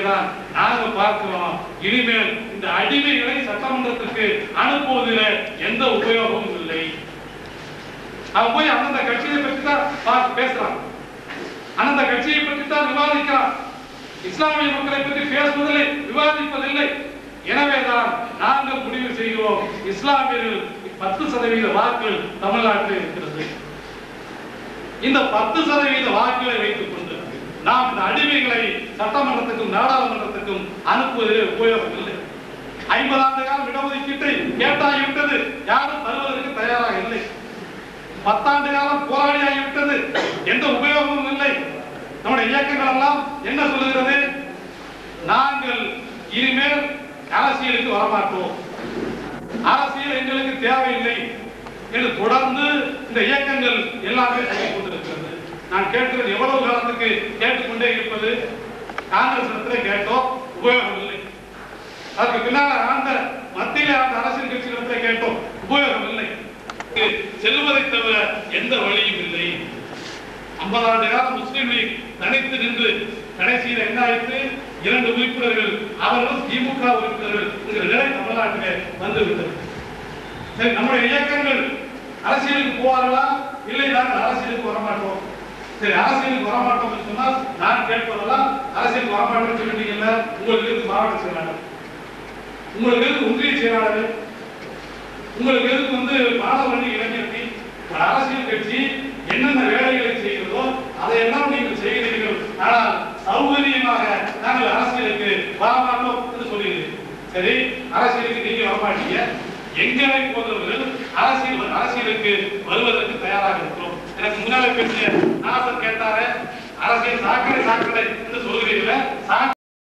எனவேதான் நாங்க பார்க்கிறோம், இனிமேல் இந்த அடிமைகளை சட்டமன்றத்திற்கு அனுப்புவதில் எந்த உபயோகமும் இல்லை. அவன் போய் அந்தந்த கட்சியை பற்றி தான் பேசுறான், அந்தந்த கட்சியை பற்றி தான் விவாதிக்கிறான். இஸ்லாமிய மக்களை பற்றி பேசுவதில்லை, விவாதிப்பதில்லை. எனவேதான் நாங்கள் முடிவு செய்கிறோம், இஸ்லாமியர்கள் 10% வாக்குகள் தமிழ்நாட்டில் இருக்கிறது. இந்த 10% வாக்குகளை வைத்துக் கொண்டு நாம் இந்த அடிமைகளை சட்டமன்றத்துக்கும் நாடாளுமன்றத்துக்கும் அனுப்புவதில் உபயோகம் இல்லை. 50 ஆண்டு காலம் இடஒதுக்கீட்டை கேட்டாகிவிட்டது, யாரும் தருவதற்கு தயாராக இல்லை. 10 ஆண்டு காலம் போராடியாகிவிட்டது, எந்த உபயோகமும் இல்லை. நம்முடைய இயக்கங்கள் எல்லாம் என்ன சொல்லுகிறது? நாங்கள் இனிமேல் அரசியலுக்கு வரமாட்டோம், அரசியல் எங்களுக்கு தேவையில்லை என்று தொடர்ந்து இந்த இயக்கங்கள் எல்லாமே செய்து கொண்டிருக்கிறது. நான் கேட்கிறது எவ்வளவு காலத்துக்கு கேட்டுக்கொண்டே இருப்பது? காங்கிரஸ் இடத்திலே கேட்டோம், உபயோகம் இல்லை. அதுக்கு பின்னால் ஆண்ட மத்தியிலே ஆண்ட அரசியல் கட்சிகளிடத்திலே கேட்டோம், உபயோகம் இல்லை. செல்வதை தவிர எந்த வழியும் இல்லை. 50 ஆண்டு காலம் முஸ்லீம் லீக் தனித்து நின்று கடைசியில் என்ன ஆயிற்று? 2 உறுப்பினர்கள் அவர்களும் திமுக உறுப்பினர்கள் என்கிற நிலை தமிழ்நாட்டிலே வந்துவிட்டது. சரி, நம்முடைய இயக்கங்கள் அரசியலுக்கு போவார்களா? இல்லை, நாங்கள் அரசியலுக்கு வரமாட்டோம். சரி, அரசியலுக்கு வரமாட்டோம் என்று சொன்னால் நான் கேட்பதெல்லாம் அரசியலுக்கு வரமாட்டோம் சொல்லிட்டீங்கல்ல, உங்களுக்கு இருக்கு மாவட்ட செயலாளர், உங்களுக்கு இருக்கு ஒன்றிய செயலாளர், உங்களுக்கு இருக்கு மாணவரணி இளைஞரணி, அரசியல் கட்சி என்னென்ன வேலைகளை செய்கிறதோ அதையெல்லாம் நீங்கள் செய்கிறீர்கள். ஆனால் சௌகரியமாக நாங்கள் அரசியலுக்கு வரமாட்டோம் என்று சொல்லுகிறீர்கள். சரி, அரசியலுக்கு நீங்க வரமாட்டீங்க, எங்களை போன்றவர்கள் அரசியலுக்கு வருவதற்கு தயாராக இருக்கிறோம். எனக்கு முன்னாலே பேசிய நாசர் கேட்டாரு, அரசியல் சாக்கடை என்று சொல்கிறீர்கள்.